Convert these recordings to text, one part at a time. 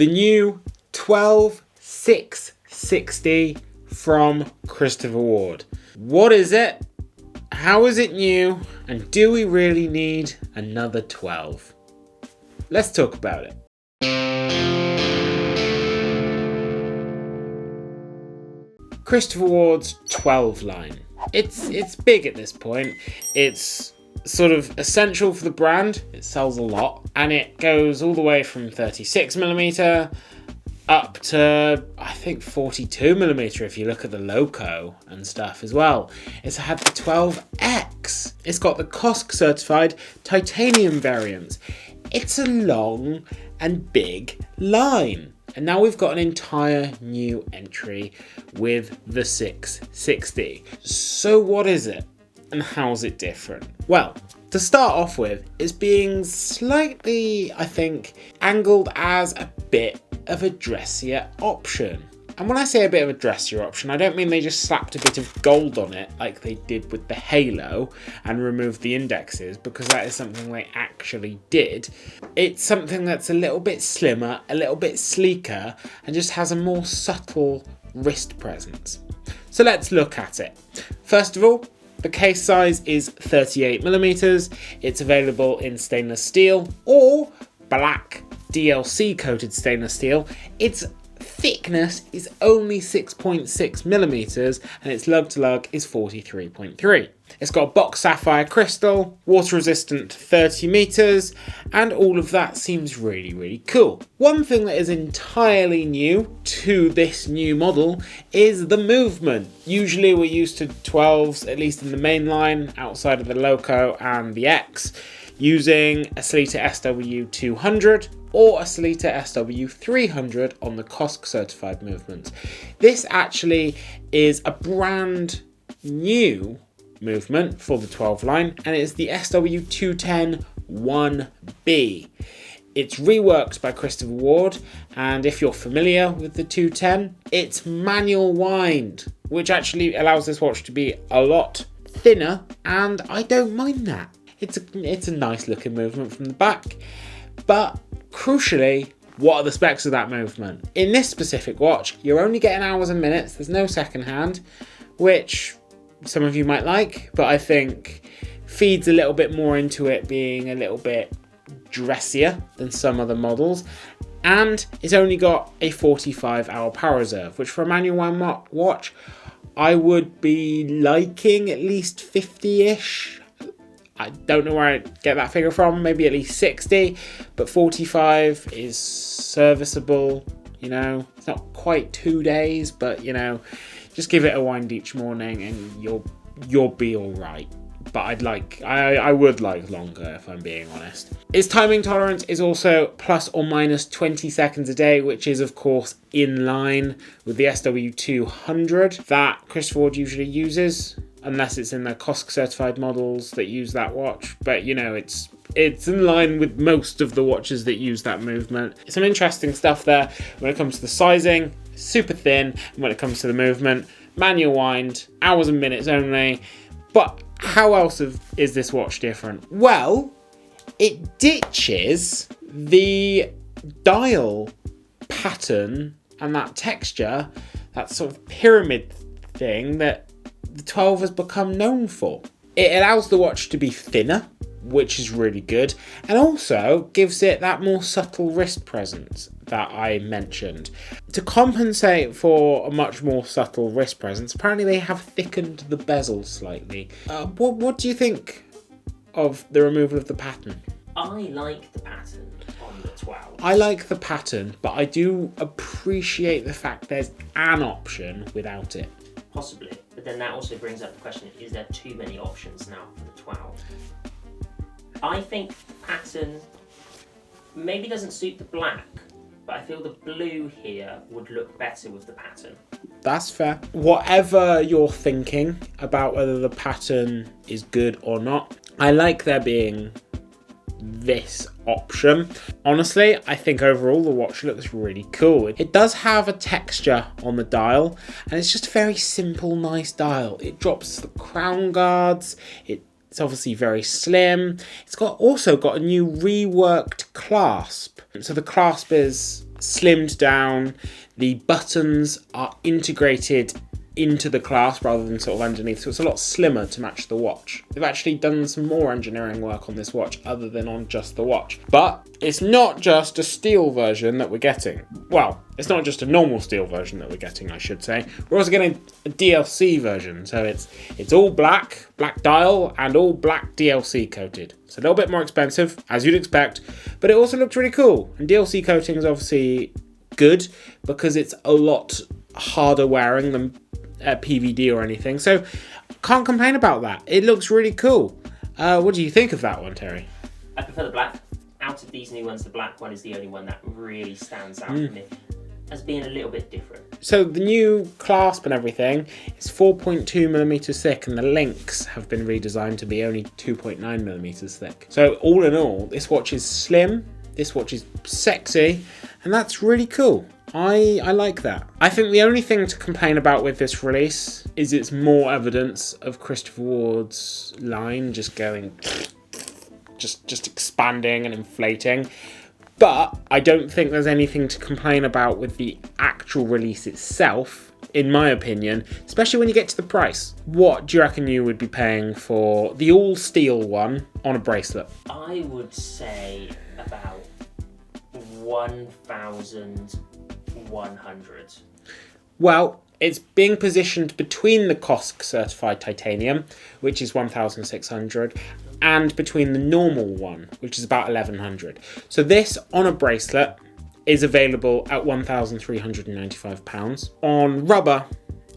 The new 12660 from Christopher Ward. What is it? How is it new? And do we really need another 12? Let's talk about it. Christopher Ward's 12 line. It's big at this point. It's sort of essential for the brand. It sells a lot, and it goes all the way from 36mm up to, I think, 42mm if you look at the logo and stuff as well. It's had the 12X. It's got the COSC certified titanium variants. It's a long and big line. And now we've got an entire new entry with the 660. So what is it? And how's it different? Well, to start off with, it's being slightly, I think, angled as a bit of a dressier option. And when I say a bit of a dressier option, I don't mean they just slapped a bit of gold on it like they did with the Halo and removed the indexes, because that is something they actually did. It's something that's a little bit slimmer, a little bit sleeker, and just has a more subtle wrist presence. So let's look at it. First of all, the case size is 38mm. It's available in stainless steel or black DLC coated stainless steel. Its thickness is only 6.6mm and its lug to lug is 43.3. It's got box sapphire crystal, water resistant 30 meters, and all of that seems really cool. One thing that is entirely new to this new model is the movement. Usually we're used to 12s, at least in the main line, outside of the Loco and the X, using a Sellita SW200 or a Sellita SW300 on the COSC certified movement. This actually is a brand new movement for the 12 line, and it's the SW210 1B. It's reworked by Christopher Ward, and if you're familiar with the 210, it's manual wind, which actually allows this watch to be a lot thinner, and I don't mind that. It's a nice looking movement from the back, but crucially, what are the specs of that movement? In this specific watch, you're only getting hours and minutes. There's no second hand, which some of you might like, but I think feeds a little bit more into it being a little bit dressier than some other models. And it's only got a 45-hour power reserve, which for a manual wind watch, I would be liking at least 50-ish. I don't know where I get that figure from, maybe at least 60, but 45 is serviceable, you know. It's not quite 2 days, but you know, just give it a wind each morning and you'll be all right. But I would like longer, if I'm being honest. Its timing tolerance is also plus or minus 20 seconds a day, which is of course in line with the SW200 that Christopher Ward usually uses, unless it's in the COSC certified models that use that watch. But you know, it's in line with most of the watches that use that movement. Some interesting stuff there when it comes to the sizing, super thin, and when it comes to the movement, manual wind, hours and minutes only. But how else is this watch different? Well, it ditches the dial pattern and that texture, that sort of pyramid thing that the 12 has become known for. It allows the watch to be thinner, which is really good, and also gives it that more subtle wrist presence that I mentioned. To compensate for a much more subtle wrist presence, apparently they have thickened the bezel slightly. What do you think of the removal of the pattern? I like the pattern on the 12. I like the pattern, but I do appreciate the fact there's an option without it. Possibly, but then that also brings up the question, is there too many options now for the 12? I think the pattern maybe doesn't suit the black, but I feel the blue here would look better with the pattern. That's fair. Whatever you're thinking about whether the pattern is good or not, I like there being this option. Honestly, I think overall the watch looks really cool. It does have a texture on the dial, and it's just a very simple, nice dial. It drops the crown guards. It's obviously very slim. It's also got a new reworked clasp. So the clasp is slimmed down. The buttons are integrated into the clasp rather than sort of underneath, so it's a lot slimmer to match the watch. They've actually done some more engineering work on this watch other than on just the watch. But it's not just a steel version that we're getting. Well, it's not just a normal steel version that we're getting, I should say. We're also getting a DLC version, so it's all black dial and all black DLC coated. It's a little bit more expensive, as you'd expect, but it also looks really cool. And DLC coating is obviously good because it's a lot harder wearing than PVD or anything, so can't complain about that. It looks really cool. What do you think of that one, Terry? I prefer the black. Out of these new ones, the black one is the only one that really stands out for me as being a little bit different. So the new clasp and everything is 4.2 millimeters thick, and the links have been redesigned to be only 2.9 millimeters thick. So all in all, this watch is slim, this watch is sexy, and that's really cool. I like that. I think the only thing to complain about with this release is it's more evidence of Christopher Ward's line just going, just expanding and inflating. But I don't think there's anything to complain about with the actual release itself, in my opinion, especially when you get to the price. What do you reckon you would be paying for the all steel one on a bracelet? I would say about 1,100. Well, it's being positioned between the COSC certified titanium, which is 1,600, and between the normal one, which is about 1,100. So this on a bracelet is available at £1,395, on rubber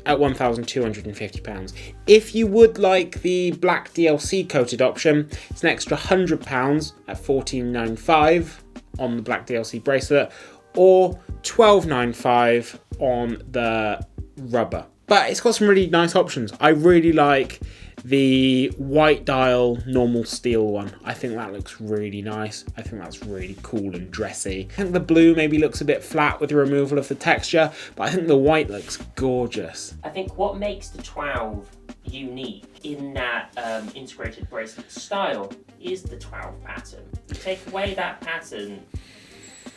at £1,250. If you would like the black DLC coated option, it's an extra £100 at $1,495 on the black DLC bracelet, or $1,295 on the rubber. But it's got some really nice options. I really like the white dial normal steel one. I think that looks really nice. I think that's really cool and dressy. I think the blue maybe looks a bit flat with the removal of the texture, but I think the white looks gorgeous. I think what makes the 12 unique in that integrated bracelet style is the 12 pattern. You take away that pattern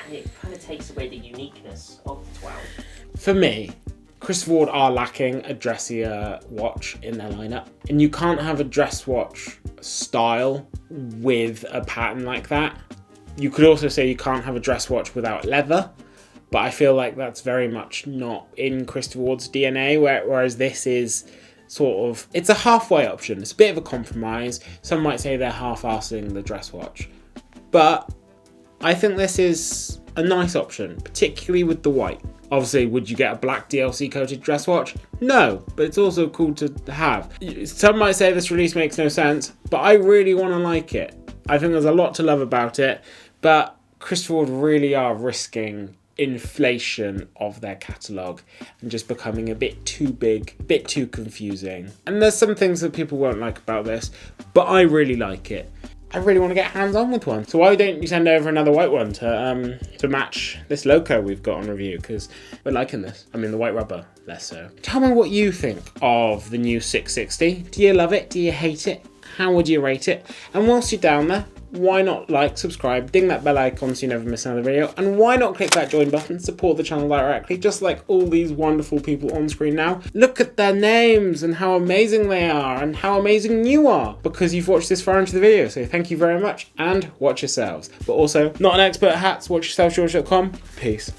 and it kind of takes away the uniqueness of the 12. For me, Christopher Ward are lacking a dressier watch in their lineup, and you can't have a dress watch style with a pattern like that. You could also say you can't have a dress watch without leather, but I feel like that's very much not in Christopher Ward's DNA, whereas this is sort of, it's a halfway option. It's a bit of a compromise. Some might say they're half-assing the dress watch, but I think this is a nice option, particularly with the white. Obviously, would you get a black DLC coated dress watch? No, but it's also cool to have. Some might say this release makes no sense, but I really want to like it. I think there's a lot to love about it, but Christopher Ward really are risking inflation of their catalogue and just becoming a bit too big, a bit too confusing. And there's some things that people won't like about this, but I really like it. I really want to get hands-on with one. So why don't you send over another white one to match this loco we've got on review, because we're liking this. I mean, the white rubber, less so. Tell me what you think of the new 660. Do you love it? Do you hate it? How would you rate it? And whilst you're down there, why not like, subscribe, ding that bell icon so you never miss another video, and why not click that join button, support the channel directly, just like all these wonderful people on screen now. Look at their names and how amazing they are and how amazing you are, because you've watched this far into the video, so thank you very much, and watch yourselves. But also, not an expert at hats, watchyourself, George.com. Peace.